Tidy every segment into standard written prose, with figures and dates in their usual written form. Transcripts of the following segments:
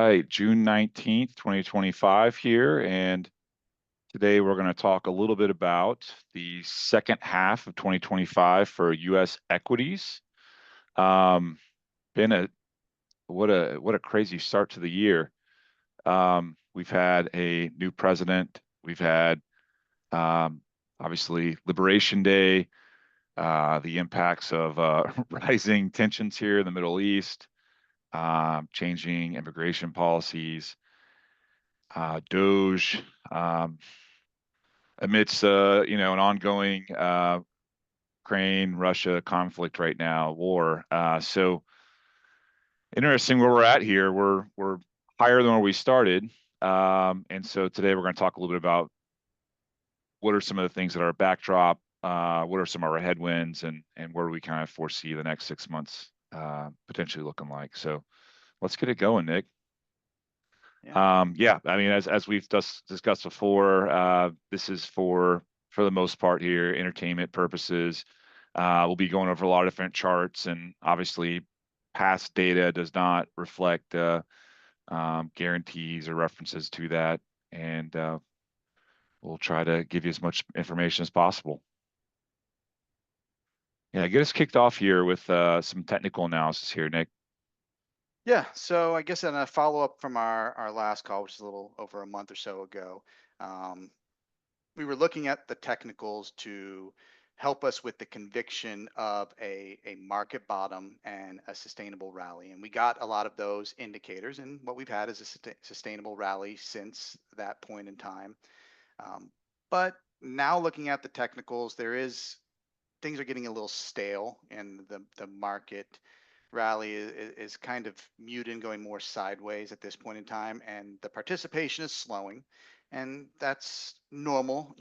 right, June 19th, 2025 here, and today we're going to talk a little bit about the second half of 2025 for U.S. equities. Um, been a what a crazy start to the year. We've had a new president. We've had obviously Liberation Day, the impacts of rising tensions here in the Middle East, changing immigration policies, Doge, amidst an ongoing Ukraine Russia conflict right now, war. So interesting where we're at here. We're higher than where we started, and so today we're going to talk a little bit about what are some of the things that are a backdrop, what are some of our headwinds, and where do we kind of foresee the next 6 months potentially looking like. So let's get it going, Nick. Yeah, I mean, as we've discussed before, this is for the most part here, entertainment purposes. We'll be going over a lot of different charts, and obviously past data does not reflect guarantees or references to that. And we'll try to give you as much information as possible. Yeah, get us kicked off here with some technical analysis here, Nick. Yeah, so I guess in a follow-up from our last call, which is a little over a month or so ago, um, we were looking at the technicals to help us with the conviction of a market bottom and a sustainable rally. And we got a lot of those indicators, and what we've had is a sustainable rally since that point in time. But now looking at the technicals, things are getting a little stale, and the market rally is kind of muted, going more sideways at this point in time, and the participation is slowing, and that's normal,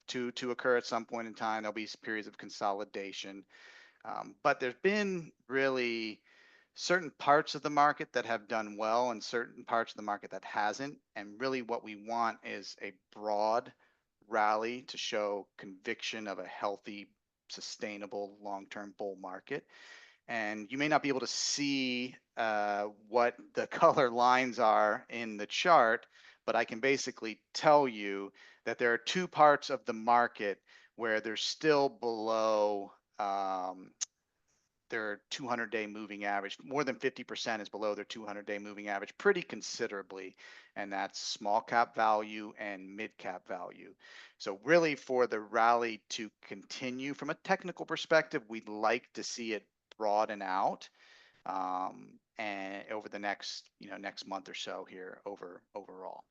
to occur at some point in time. There'll be periods of consolidation, but there's been really certain parts of the market that have done well and certain parts of the market that hasn't. And really, what we want is a broad rally to show conviction of a healthy, sustainable, long-term bull market. And you may not be able to see what the color lines are in the chart, but I can basically tell you that there are two parts of the market where they're still below their 200-day moving average. More than 50% is below their 200-day moving average pretty considerably, and that's small cap value and mid cap value. So really, for the rally to continue from a technical perspective, we'd like to see it broaden out, and over the next month or so here overall.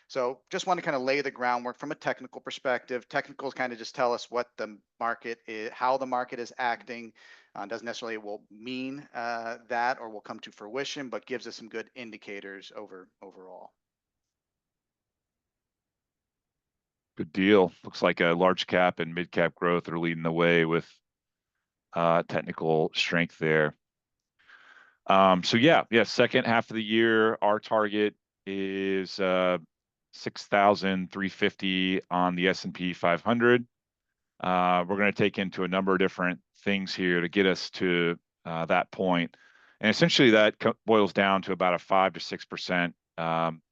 So just want to kind of lay the groundwork from a technical perspective. Technicals kind of just tell us what the market is, how the market is acting. Doesn't necessarily will mean that or will come to fruition, but gives us some good indicators overall. Good deal. Looks like a large cap and mid cap growth are leading the way with technical strength there. So yeah, second half of the year, our target is 6,350 on the S&P 500. We're going to take into a number of different things here to get us to that point. And essentially that boils down to about a 5 to 6%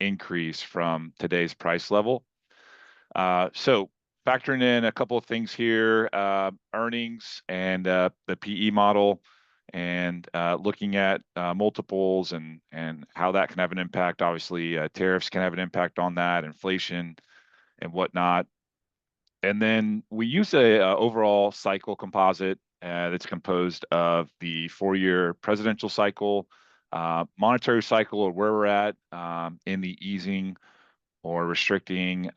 increase from today's price level. So factoring in a couple of things here, earnings and the PE model, and looking at multiples and how that can have an impact. Obviously, tariffs can have an impact on that, inflation and whatnot. And then we use a overall cycle composite that's composed of the 4-year presidential cycle, monetary cycle, or where we're at in the easing or restricting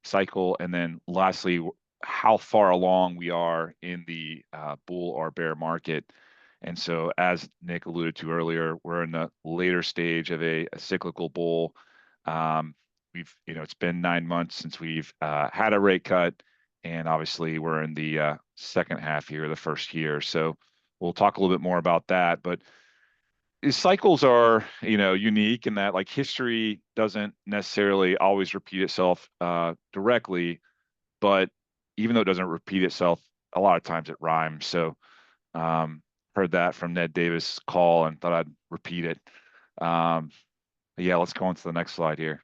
cycle, and then lastly, how far along we are in the bull or bear market. And so, as Nick alluded to earlier, we're in the later stage of a cyclical bull. It's been 9 months since we've had a rate cut, and obviously we're in the second half here, the first year. So we'll talk a little bit more about that. But cycles are, unique in that, like, history doesn't necessarily always repeat itself directly, but even though it doesn't repeat itself, a lot of times it rhymes. So heard that from Ned Davis' call and thought I'd repeat it. Yeah, let's go on to the next slide here.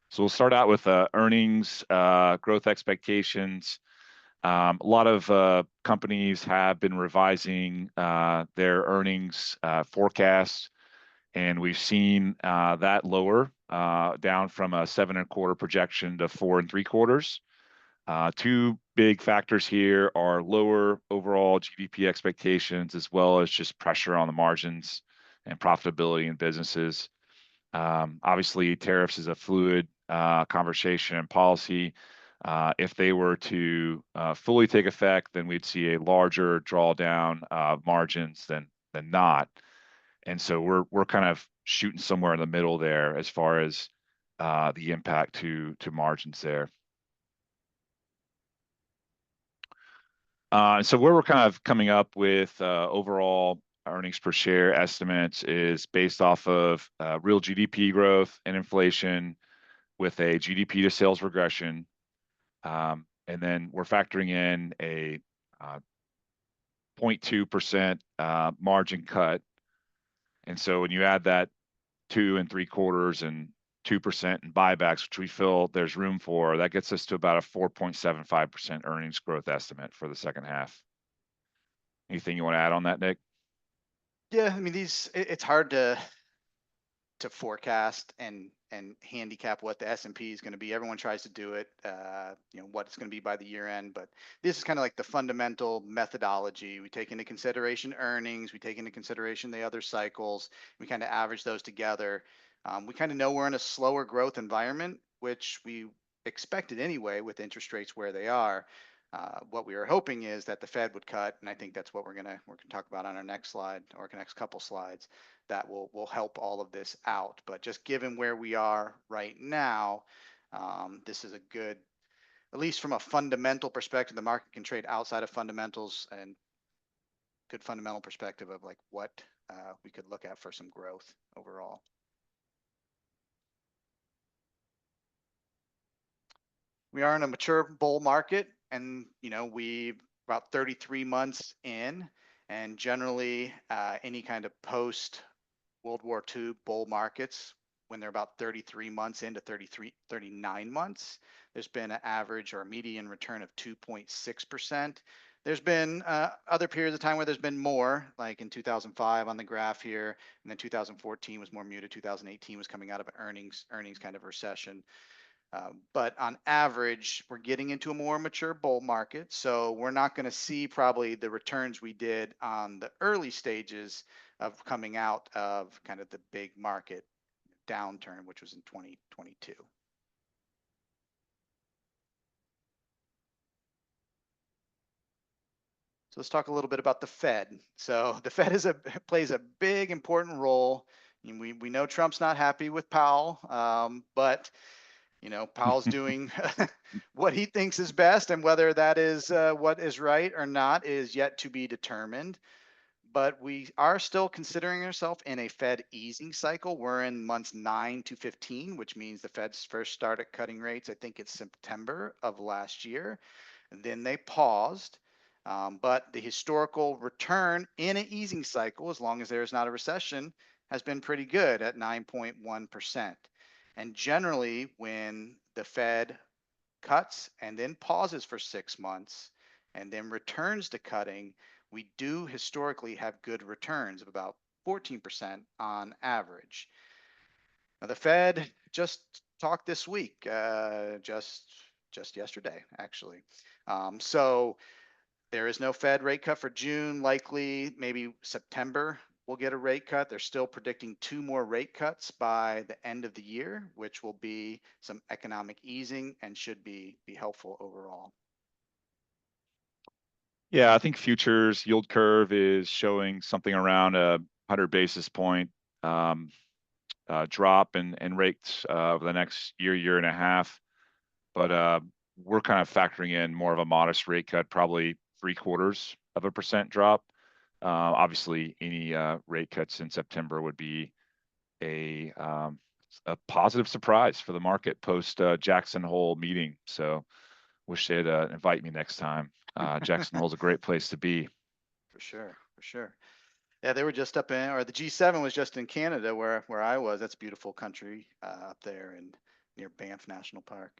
So we'll start out with earnings growth expectations. A lot of companies have been revising their earnings forecasts, and we've seen that lower down from a 7.25 projection to 4.75. Two big factors here are lower overall GDP expectations, as well as just pressure on the margins and profitability in businesses. Obviously, tariffs is a fluid conversation and policy. If they were to fully take effect, then we'd see a larger drawdown of margins than not. And so we're kind of shooting somewhere in the middle there as far as the impact to margins there. So where we're kind of coming up with overall earnings per share estimates is based off of real GDP growth and inflation with a GDP to sales regression. And then we're factoring in a 0.2% margin cut. And so when you add that 2.75 and 2% in buybacks, which we feel there's room for, that gets us to about a 4.75% earnings growth estimate for the second half. Anything you want to add on that, Nick? Yeah, I mean it's hard to forecast and handicap what the S&P is going to be. Everyone tries to do it, what it's going to be by the year end. But this is kind of like the fundamental methodology. We take into consideration earnings, we take into consideration the other cycles, we kind of average those together. We kind of know we're in a slower growth environment, which we expected anyway with interest rates where they are. What we were hoping is that the Fed would cut, and I think that's what we're gonna talk about on our next slide or next couple slides. That will help all of this out. But just given where we are right now, this is a good, at least from a fundamental perspective, the market can trade outside of fundamentals, and good fundamental perspective of like what we could look at for some growth overall. We are in a mature bull market, and we about 33 months in, and generally any kind of post World War II bull markets, when they're about 33 months into 39 months, there's been an average or a median return of 2.6%. There's been other periods of time where there's been more, like in 2005 on the graph here, and then 2014 was more muted. 2018 was coming out of an earnings kind of recession. But on average, we're getting into a more mature bull market. So we're not going to see probably the returns we did on the early stages of coming out of kind of the big market downturn, which was in 2022. So let's talk a little bit about the Fed. So the Fed plays a big, important role. We know Trump's not happy with Powell, but Powell's doing what he thinks is best, and whether that is what is right or not is yet to be determined. But we are still considering ourselves in a Fed easing cycle. We're in months 9 to 15, which means the Fed's first started cutting rates, I think it's September of last year. And then they paused. But the historical return in an easing cycle, as long as there is not a recession, has been pretty good at 9.1%. And generally, when the Fed cuts and then pauses for 6 months and then returns to cutting, we do historically have good returns of about 14% on average. Now, the Fed just talked this week, just yesterday, actually. So there is no Fed rate cut for June, likely maybe September we'll get a rate cut. They're still predicting 2 more rate cuts by the end of the year, which will be some economic easing and should be helpful overall. Yeah, I think futures yield curve is showing something around a 100 basis point drop in rates over the next year and a half. But we're kind of factoring in more of a modest rate cut, probably 0.75% drop. Obviously, any rate cuts in September would be a positive surprise for the market post Jackson Hole meeting. So wish they'd invite me next time. Jackson Hole's a great place to be. For sure, for sure. Yeah, they were just up in, or the G7 was just in Canada, where I was. That's beautiful country up there and near Banff National Park.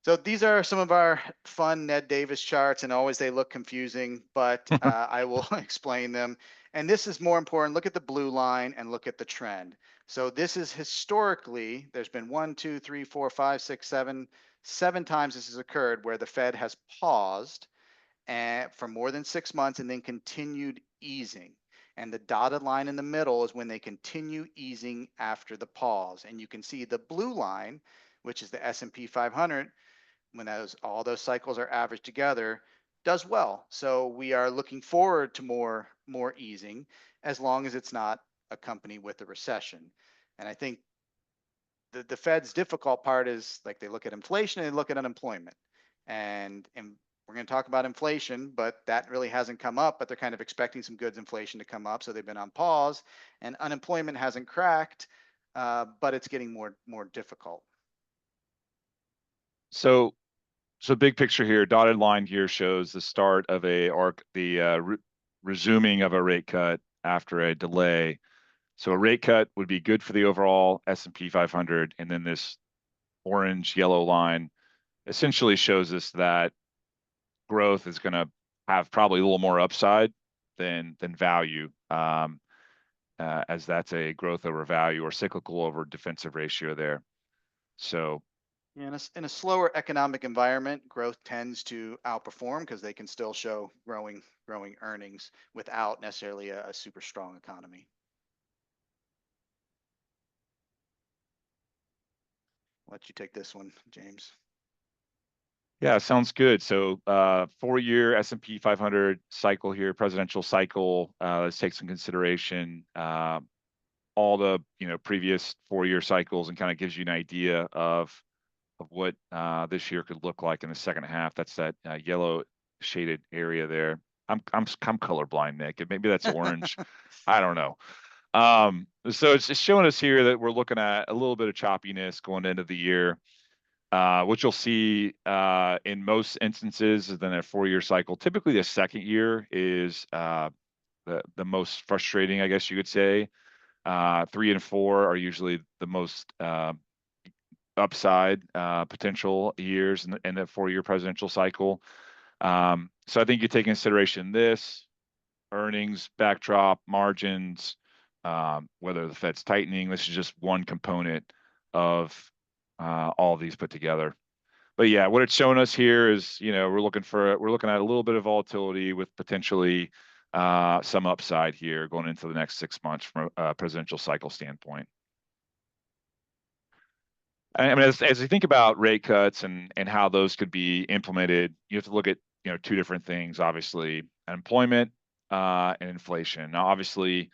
So these are some of our fun Ned Davis charts, and always they look confusing, but I will explain them. And this is more important. Look at the blue line and look at the trend. So this is historically, there's been 7 times this has occurred where the Fed has paused for more than 6 months and then continued easing. And the dotted line in the middle is when they continue easing after the pause. And you can see the blue line, which is the S&P 500, when all those cycles are averaged together, does well. So we are looking forward to more easing, as long as it's not accompanied with a recession. And I think the Fed's difficult part is, like, they look at inflation and they look at unemployment. And we're going to talk about inflation, but that really hasn't come up. But they're kind of expecting some goods inflation to come up, so they've been on pause. And unemployment hasn't cracked, but it's getting more difficult. So big picture here, dotted line here shows the start of the resuming of a rate cut after a delay. So a rate cut would be good for the overall S&P 500, and then this orange yellow line essentially shows us that growth is going to have probably a little more upside than value, as that's a growth over value or cyclical over defensive ratio there. So Yeah, in a slower economic environment, growth tends to outperform because they can still show growing earnings without necessarily a super strong economy. I'll let you take this one, James. yeah, sounds good. So 4-year S&P 500 cycle here, presidential cycle. Let's take some consideration all the previous 4-year cycles, and kind of gives you an idea of what this year could look like in the second half. That's that yellow shaded area there. I'm colorblind, Nick, and maybe that's orange. I don't know. So it's showing us here that we're looking at a little bit of choppiness going into the year. What you'll see in most instances is then a 4-year cycle. Typically, the second year is the most frustrating, I guess you could say. 3 and 4 are usually the most upside potential years in the 4-year presidential cycle. So I think you take into consideration this earnings backdrop, margins, whether the Fed's tightening. This is just one component of all of these put together. But yeah, what it's showing us here is, we're looking at a little bit of volatility with potentially some upside here going into the next 6 months from a presidential cycle standpoint. I mean, as you think about rate cuts and how those could be implemented, you have to look at two different things, obviously, unemployment and inflation. Now, obviously,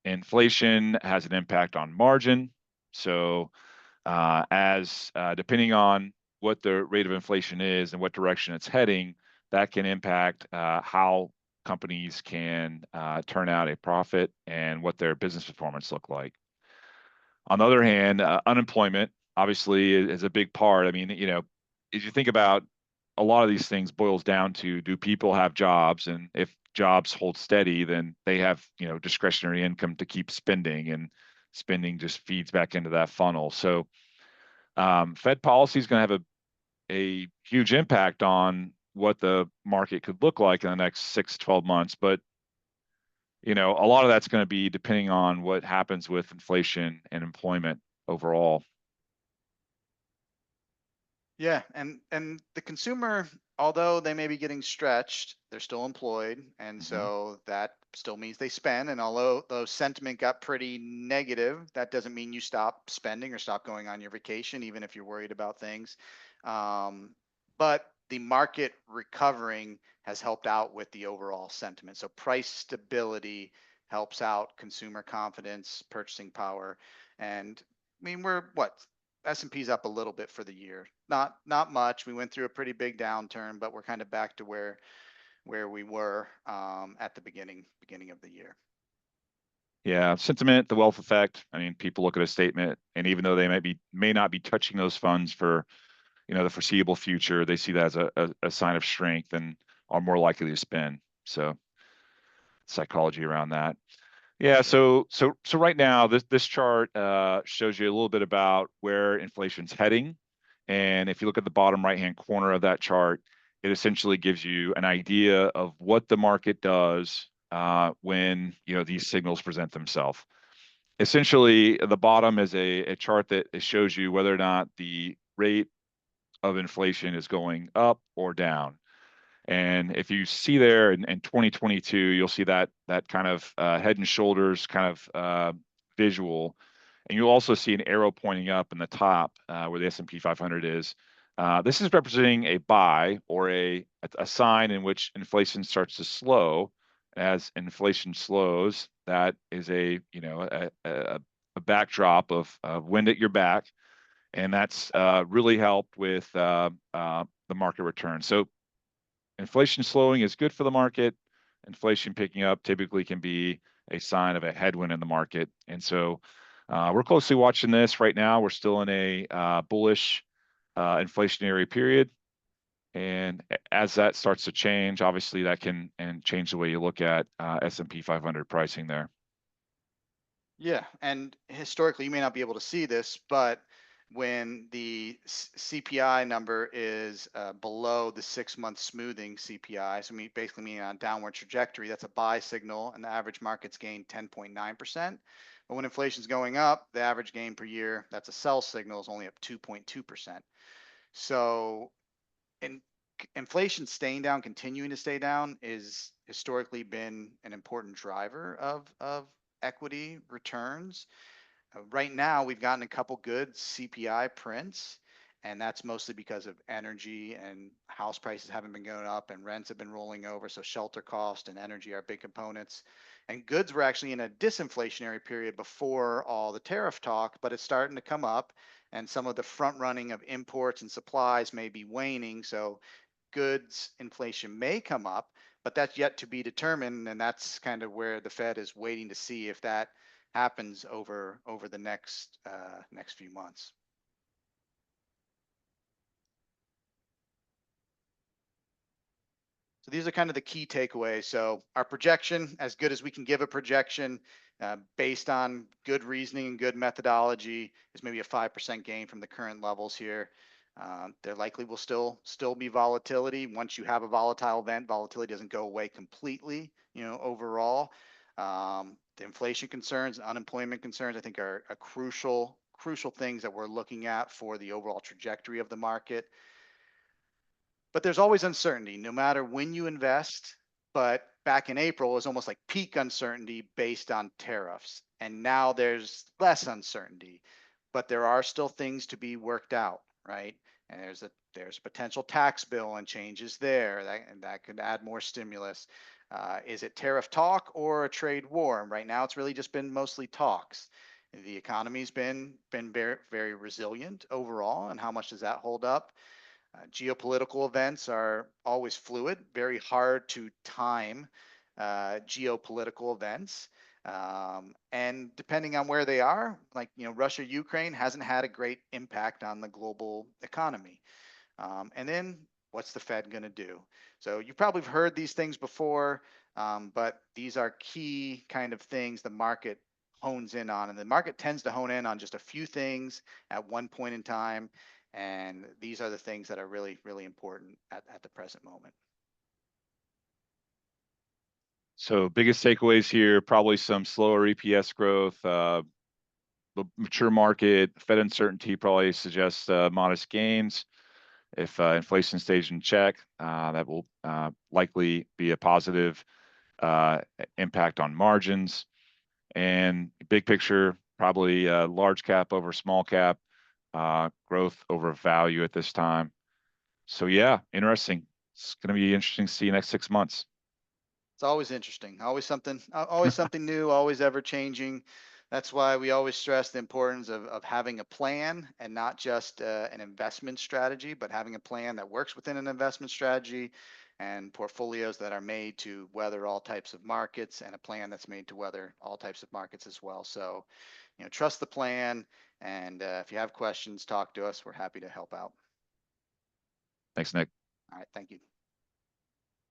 inflation has an impact on margin. So depending on what the rate of inflation is and what direction it's heading, that can impact how companies can turn out a profit and what their business performance look like. On the other hand, unemployment obviously is a big part. I mean, as you think about, a lot of these things boils down to, do people have jobs? And if jobs hold steady, then they have, discretionary income to keep spending, and spending just feeds back into that funnel. So Fed policy is going to have a huge impact on what the market could look like in the next 6-12 months. But a lot of that's going to be depending on what happens with inflation and employment overall. Yeah, and the consumer, although they may be getting stretched, they're still employed, and Mm-hmm. so that still means they spend. And although sentiment got pretty negative, that doesn't mean you stop spending or stop going on your vacation, even if you're worried about things. But the market recovering has helped out with the overall sentiment. So price stability helps out consumer confidence, purchasing power, and I mean, we're what, S&P's up a little bit for the year. Not much. We went through a pretty big downturn, but we're kind of back to where we were at the beginning of the year. Yeah, sentiment, the wealth effect. I mean, people look at a statement, and even though they may not be touching those funds for the foreseeable future, they see that as a sign of strength and are more likely to spend. So psychology around that. Yeah, so right now this chart shows you a little bit about where inflation's heading, and if you look at the bottom right-hand corner of that chart, it essentially gives you an idea of what the market does when these signals present themselves. Essentially, the bottom is a chart that shows you whether or not the rate of inflation is going up or down. And if you see there in 2022, you'll see that kind of head and shoulders kind of visual, and you'll also see an arrow pointing up in the top where the S&P 500 is. This is representing a buy or a sign in which inflation starts to slow. As inflation slows, that is a backdrop of wind at your back, and that's really helped with the market return. So inflation slowing is good for the market. Inflation picking up typically can be a sign of a headwind in the market. And so we're closely watching this right now. We're still in a bullish inflationary period. And as that starts to change, obviously that can change the way you look at S&P 500 pricing there. Yeah, and historically, you may not be able to see this, but when the CPI number is below the 6-month smoothing CPI, so basically meaning on a downward trajectory, that's a buy signal, and the average market's gained 10.9%. But when inflation's going up, the average gain per year, that's a sell signal, is only up 2.2%. So inflation staying down, continuing to stay down, is historically been an important driver of equity returns. Right now, we've gotten a couple good CPI prints, and that's mostly because of energy and house prices haven't been going up and rents have been rolling over. So shelter cost and energy are big components. And goods were actually in a disinflationary period before all the tariff talk, but it's starting to come up, and some of the front running of imports and supplies may be waning. So goods inflation may come up, but that's yet to be determined, and that's kind of where the Fed is waiting to see if that happens over the next few months. So these are kind of the key takeaways. So our projection, as good as we can give a projection, based on good reasoning and good methodology, is maybe a 5% gain from the current levels here. There likely will still be volatility. Once you have a volatile event, volatility doesn't go away completely, overall. The inflation concerns, unemployment concerns, I think are a crucial things that we're looking at for the overall trajectory of the market. But there's always uncertainty, no matter when you invest. But back in April, it was almost like peak uncertainty based on tariffs. And now there's less uncertainty, but there are still things to be worked out, right? And there's a potential tax bill and changes there that could add more stimulus. Is it tariff talk or a trade war? Right now, it's really just been mostly talks. The economy's been very, very resilient overall, and how much does that hold up? Geopolitical events are always fluid, very hard to time geopolitical events. And depending on where they are, like, Russia, Ukraine hasn't had a great impact on the global economy. And then what's the Fed going to do? So you probably have heard these things before, but these are key kind of things the market hones in on. And the market tends to hone in on just a few things at one point in time. And these are the things that are really, really important at the present moment. So biggest takeaways here, probably some slower EPS growth. The mature market, Fed uncertainty probably suggests modest gains. If inflation stays in check, that will likely be a positive impact on margins. And big picture, probably large cap over small cap, growth over value at this time. So yeah, interesting. It's going to be interesting to see next 6 months. It's always interesting, always something new, always ever changing. That's why we always stress the importance of having a plan, and not just an investment strategy, but having a plan that works within an investment strategy, and portfolios that are made to weather all types of markets, and a plan that's made to weather all types of markets as well. So, trust the plan. And if you have questions, talk to us. We're happy to help out. Thanks, Nick. All right, thank you.